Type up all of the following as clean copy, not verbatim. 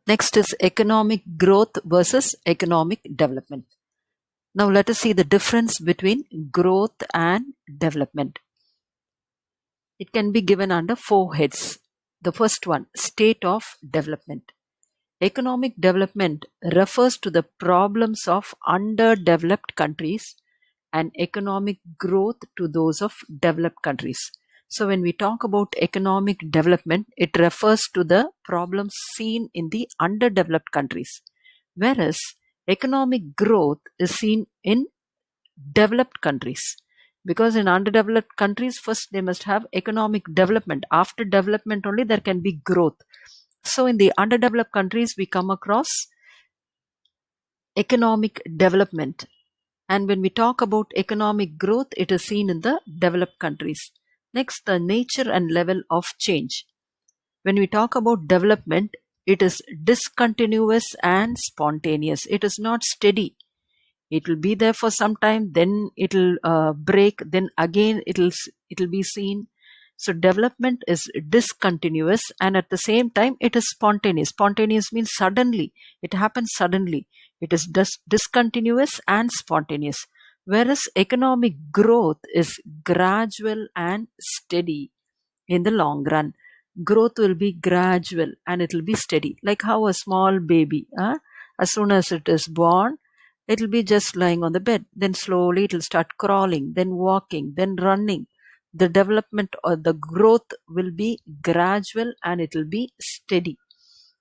Next is economic growth versus economic development. Now let us see the difference between growth and development. It can be given under 4 heads. The first one, state of development. Economic development refers to the problems of underdeveloped countries and economic growth to those of developed countries. So when we talk about economic development, it refers to the problems seen in the underdeveloped countries, whereas economic growth is seen in developed countries. Because in underdeveloped countries, first they must have economic development. After development only there can be growth. So in the underdeveloped countries, we come across economic development. And when we talk about economic growth, it is seen in the developed countries. Next, the nature and level of change. When we talk about development, it is discontinuous and spontaneous. It is not steady. It will be there for some time, then it will break, then again it will be seen. So development is discontinuous, and at the same time it is spontaneous. Spontaneous means suddenly. It happens suddenly. It is discontinuous and spontaneous. Whereas economic growth is gradual and steady in the long run. Growth will be gradual and it will be steady. Like how a small baby, as soon as it is born, it will be just lying on the bed. Then slowly it will start crawling, then walking, then running. The development or the growth will be gradual and it will be steady.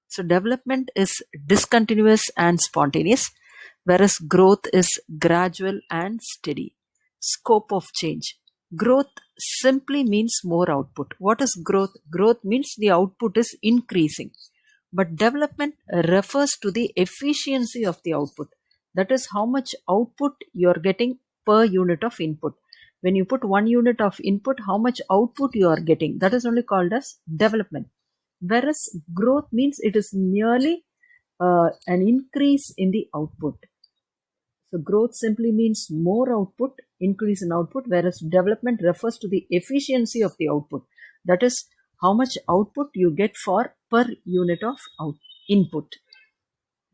So development is discontinuous and spontaneous, whereas growth is gradual and steady. Scope of change. Growth simply means more output. What is growth? Growth means the output is increasing. But development refers to the efficiency of the output. That is how much output you are getting per unit of input. When you put 1 unit of input, how much output you are getting. That is only called as development. Whereas growth means it is merely an increase in the output. So growth simply means more output, increase in output, whereas development refers to the efficiency of the output. That is how much output you get for per unit of input.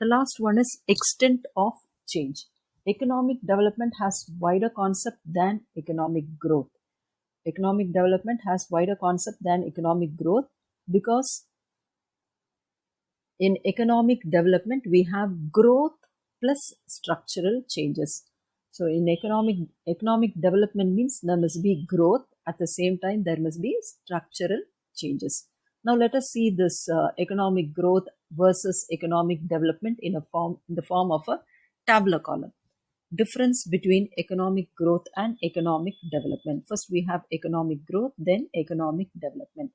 The last one is extent of change. Economic development has wider concept than economic growth. Economic development has wider concept than economic growth because in economic development we have growth plus structural changes. So in economic development means there must be growth, at the same time there must be structural changes. Now let us see this economic growth versus economic development in the form of a tabular column. Difference between economic growth and economic development. First we have economic growth, then economic development.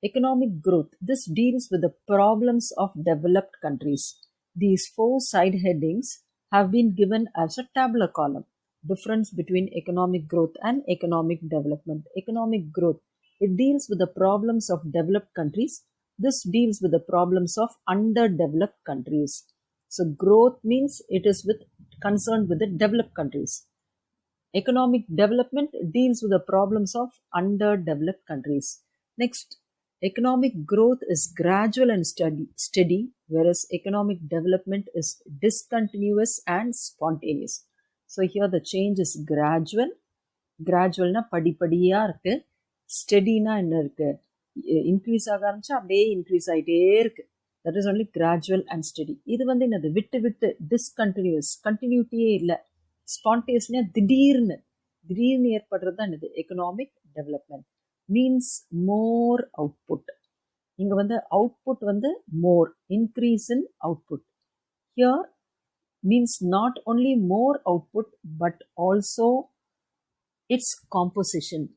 Economic growth. This deals with the problems of developed countries. These 4 side headings have been given as a tabular column. Difference between economic growth and economic development. Economic growth. It deals with the problems of developed countries. This deals with the problems of underdeveloped countries. So growth means it is concerned with the developed countries. Economic development deals with the problems of underdeveloped countries. Next, economic growth is gradual and steady, whereas economic development is discontinuous and spontaneous. So here the change is gradual. Gradualனா படிப்படியா இருக்கு. ஸ்டெடினா என்ன இருக்கு? Increase ஆக ஆரம்பிச்சா அப்படியே increase ஆகிட்டே இருக்கு. That is only gradual and steady. இது வந்து என்னது விட்டு விட்டு டிஸ்கண்டினியூஸ், கண்டினியூட்டியே இல்லை. ஸ்பான்டேனியஸா திடீர்னு ஏற்படுறது தான் இது economic development. Means more output. இங்க வந்து அவுட்புட் வந்து more, increase in output. Here means not only more output but also it's composition.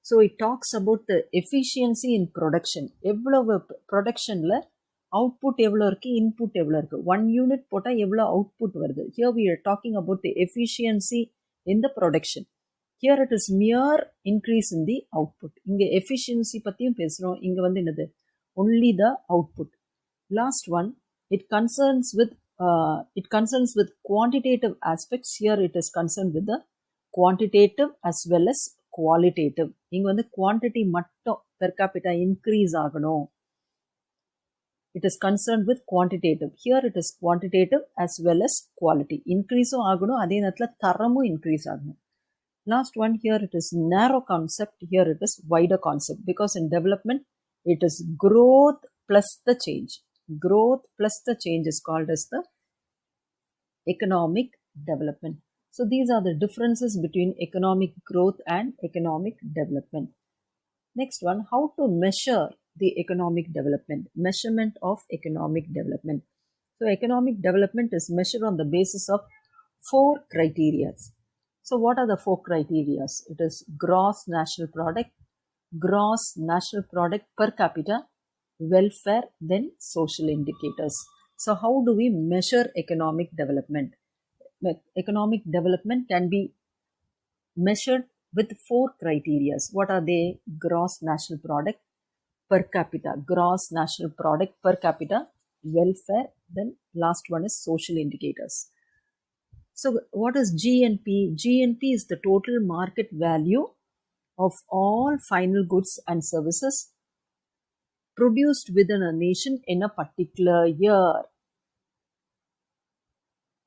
So it talks about the efficiency in production. எவ்வளவு ப்ரொடக்ஷனில் அவுட்புட் எவ்வளோ இருக்குது, இன்புட் எவ்வளோ இருக்குது. 1 யூனிட் போட்டால் எவ்வளோ அவுட்புட் வருது. Here we are talking about the efficiency in the production. Here it is mere increase in the output. இங்கே எஃபிஷியன்சி பற்றியும் பேசுகிறோம், இங்கே வந்து என்னது only the output. Last one, it concerns with quantitative aspects. Here it is concern with the quantitative as well as qualitative. இங்கே வந்து quantity மட்டும் per capita increase ஆகணும், It is concerned with quantitative. Here it is quantitative as well as quality. Increase ஆகணும், அதே நேரத்தில் தரமும் increase ஆகணும். Last one, here it is narrow concept, here it is wider concept, because in development it is growth plus the change. Growth plus the change is called as the economic development. So these are the differences between economic growth and economic development. Next one, how to measure the economic development. Measurement of economic development. So economic development is measured on the basis of 4 criteria. So what are the 4 criteria? It is gross national product, gross national product per capita, welfare, then social indicators. So how do we measure economic development? Economic development can be measured with 4 criteria. What are they? Gross national product per capita, gross national product per capita, welfare, then last one is social indicators. So what is GNP? GNP is the total market value of all final goods and services produced within a nation in a particular year.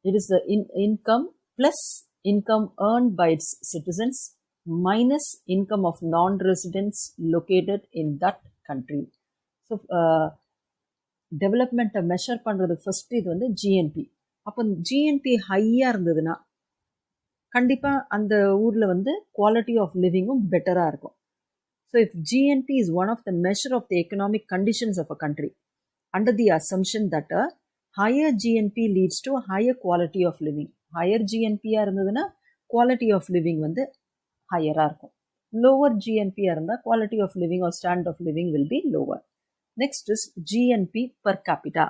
It is the income plus income earned by its citizens minus income of non-residents located in that country. So டெவலப்மெண்ட்டை measure பண்ணுறது first இது வந்து GNB. அப்போ GNB ஹையாக இருந்ததுன்னா கண்டிப்பாக அந்த ஊரில் வந்து குவாலிட்டி ஆஃப் லிவிங்கும் பெட்டராக இருக்கும். So if GNP is one of the measure of the economic conditions of a country under the assumption that a higher GNP leads to higher quality of living. Higher ஜிஎன்பியாக இருந்ததுன்னா quality of living வந்து ஹையராக இருக்கும். Lower ஜிஎன்பியாக இருந்தால் quality of living or standard of living will be lower. Next is GNP per capita.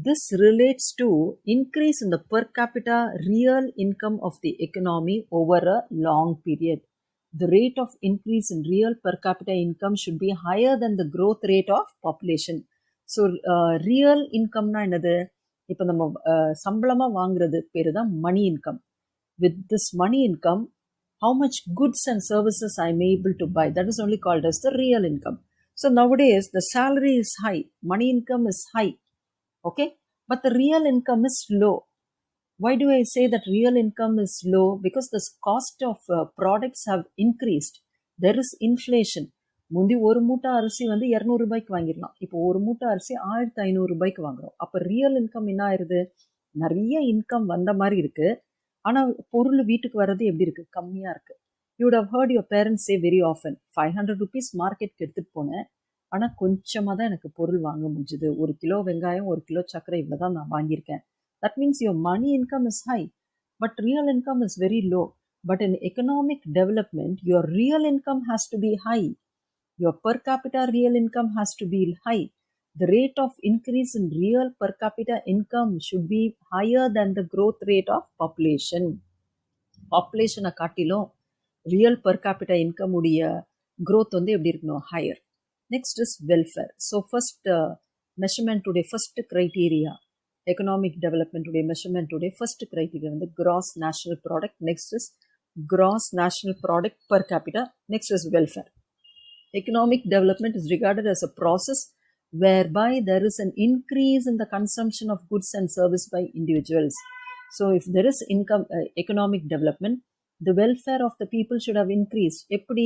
This relates to increase in the per capita real income of the economy over a long period. The rate of increase in real per capita income should be higher than the growth rate of population. So real income na enadhu? இப்போ நம்ம சம்பளமாக வாங்குறது பேர் தான் money income. With this money income, how much goods and services I am able to buy, that is only called as the real income. So nowadays the salary is high, money income is high, okay, but the real income is low. Why do I say that real income is low? Because the cost of products have increased. There is inflation. முந்தி ஒரு மூட்டை அரிசி வந்து 200 ரூபாய்க்கு வாங்கிடலாம், இப்போ ஒரு மூட்டை அரிசி 1500 ரூபாய்க்கு வாங்குறோம். அப்போ ரியல் இன்கம் என்ன ஆயிடுது? நிறைய இன்கம் வந்த மாதிரி இருக்கு, ஆனால் பொருள் வீட்டுக்கு வர்றது எப்படி இருக்கு? கம்மியாக இருக்கு. You would have heard your parents say very often, 500 rupees மார்க்கெட்டுக்கு எடுத்துகிட்டு போனேன், ஆனால் கொஞ்சமாக தான் எனக்கு பொருள் வாங்க முடிஞ்சுது. 1 கிலோ வெங்காயம் 1 கிலோ சர்க்கரை இவ்வளோ தான் நான் வாங்கியிருக்கேன். That means your money income is high, but real income is very low. But in economic development, your real income has to be high. Your per capita real income has to be high. The rate of increase in real per capita income should be higher than the growth rate of population. Population காட்டிலும் real per capita income உடைய growth வந்து எப்படி இருக்கணும்? higher. Next is welfare. So first measurement today, first criteria, economic development today, measurement today, first criteria வந்து gross national product. Next is gross national product per capita. Next is welfare. Economic development is regarded as a process whereby there is an increase in the consumption of goods and service by individuals. So if there is income economic development, the welfare of the people should have increased. எப்படி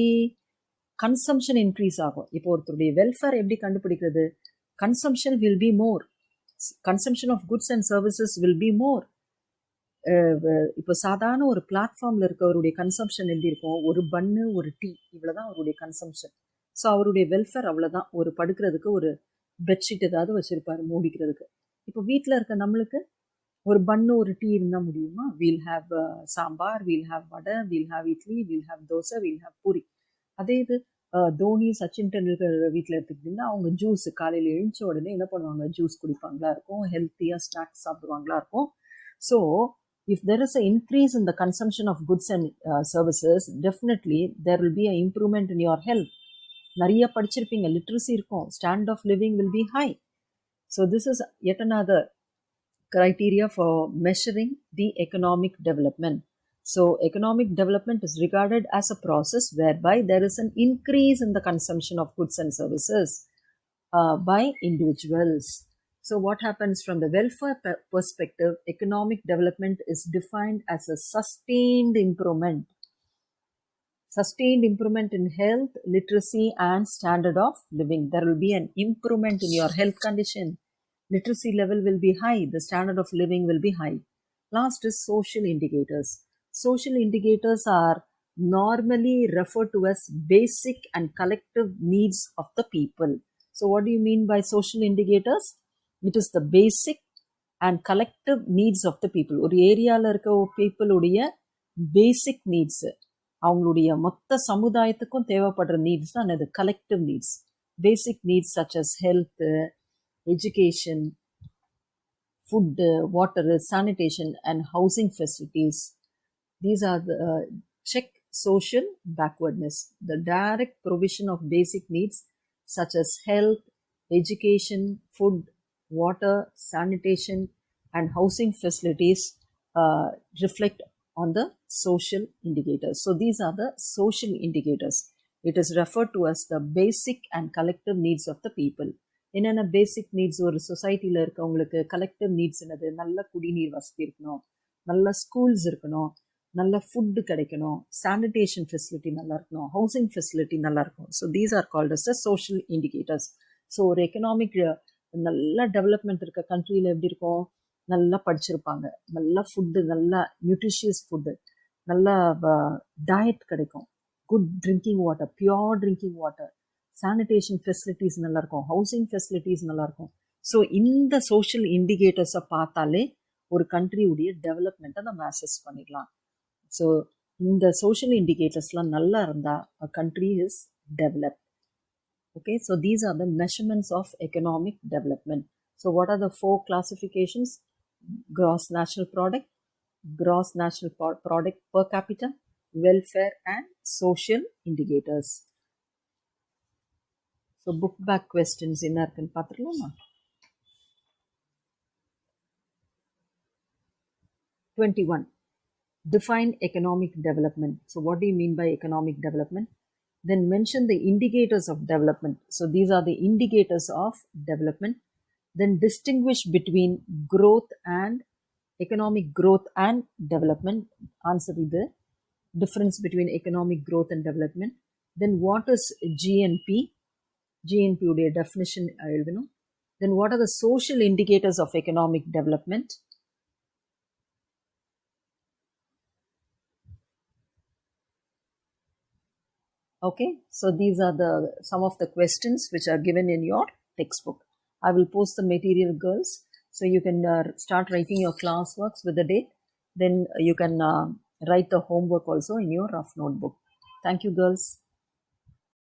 consumption increase ஆகும்? இப்போ ஒருத்தருடைய welfare எப்படி கண்டுபிடிக்கிறது? Consumption will be more, consumption of goods and services will be more. இப்போ சாதாரண ஒரு பிளாட்ஃபார்மில் இருக்கவருடைய கன்சம்ஷன் எப்படி இருக்கும்? ஒரு பன்னு ஒரு டீ, இவ்வளோதான் அவருடைய கன்சம்ஷன். ஸோ அவருடைய வெல்ஃபேர் அவ்வளோதான். ஒரு படுக்கிறதுக்கு ஒரு பெட்ஷீட் ஏதாவது வச்சுருப்பார் மூடிக்கிறதுக்கு. இப்போ வீட்டில் இருக்க நம்மளுக்கு ஒரு பன்னு ஒரு டீ இருந்தால் முடியுமா? We'll have sambar, we'll have vada, we'll have idli, we'll have dosa, we'll have puri. அதே இது தோனி, சச்சின் டெண்டுல்கர் வீட்டில் எடுத்துக்கிட்டிங்கன்னா அவங்க ஜூஸ் காலையில் எழுந்த உடனே என்ன பண்ணுவாங்க? ஜூஸ் குடிப்பாங்களா இருக்கும், ஹெல்த்தியாக ஸ்நாக்ஸ் சாப்பிடுவாங்களா இருக்கும். So if there is an increase in the consumption of goods and services, definitely there will be an improvement in your health. நிறைய படிச்சிருப்பீங்க, லிட்ரஸி இருக்கும், standard of living will be high. So this is yet another criteria for measuring the economic development. So economic development is regarded as a process whereby there is an increase in the consumption of goods and services. by individuals. So, what happens from the welfare perspective? Economic development is defined as a sustained improvement in health, literacy, and standard of living. There will be an improvement in your health condition. Literacy level will be high, the standard of living will be high. Last is social indicators. Social indicators are normally referred to as basic and collective needs of the people. So, what do you mean by social indicators? It is the basic and collective needs of the people. ஒரு ஏரியாவில் இருக்க people உடைய basic needs, அவங்களுடைய மொத்த சமுதாயத்துக்கும் தேவைப்படுற needs தான் அது collective needs. Basic needs such as health, education, food, water, sanitation, and housing facilities. These are the check social backwardness. The direct provision of basic needs such as health, education, food, water, sanitation, and housing facilities reflect on the social indicators. So these are the social indicators. It is referred to as the basic and collective needs of the people. என்னென்ன basic needs ஒரு சொசைட்டியில் இருக்கவங்களுக்கு? Collective needs என்னது? நல்ல குடிநீர் வசதி இருக்கணும், நல்ல ஸ்கூல்ஸ் இருக்கணும், நல்ல ஃபுட்டு கிடைக்கணும், சானிடேஷன் ஃபெசிலிட்டி நல்லா இருக்கணும், ஹவுசிங் ஃபெசிலிட்டி நல்லா இருக்கும். So these are called as a social indicators. So ஒரு எக்கனாமிக் நல்ல டெவலப்மெண்ட் இருக்க கண்ட்ரியில் எப்படி இருக்கும்? நல்லா படிச்சிருப்பாங்க, நல்ல ஃபுட்டு, நல்ல நியூட்ரிஷியஸ் ஃபுட்டு, நல்ல டயட் கிடைக்கும், good drinking water, pure drinking water, sanitation facilities நல்லாயிருக்கும், ஹவுசிங் ஃபெசிலிட்டிஸ் நல்லாயிருக்கும். ஸோ இந்த சோஷியல் இண்டிகேட்டர்ஸை பார்த்தாலே ஒரு கண்ட்ரியுடைய டெவலப்மெண்ட்டை நம்ம அசஸ் பண்ணிடலாம். ஸோ இந்த சோஷியல் இண்டிகேட்டர்ஸ்லாம் நல்லா இருந்தால் a country is developed. Okay, so these are the measurements of economic development. So what are the four classifications? Gross national product, gross national product per capita, welfare, and social indicators. So book back questions in our pathulama. 21. Define economic development. So what do you mean by economic development? Then mention the indicators of development. So these are the indicators of development. Then distinguish between growth and economic growth and development. Answer the difference between economic growth and development. Then what is GNP? GNP உடைய definition எழுதணும். Then what are the social indicators of economic development? Okay, so these are some of the questions which are given in your textbook. I will post the material, girls, so you can start writing your classworks with the date. Then you can write the homework also in your rough notebook. Thank you, girls.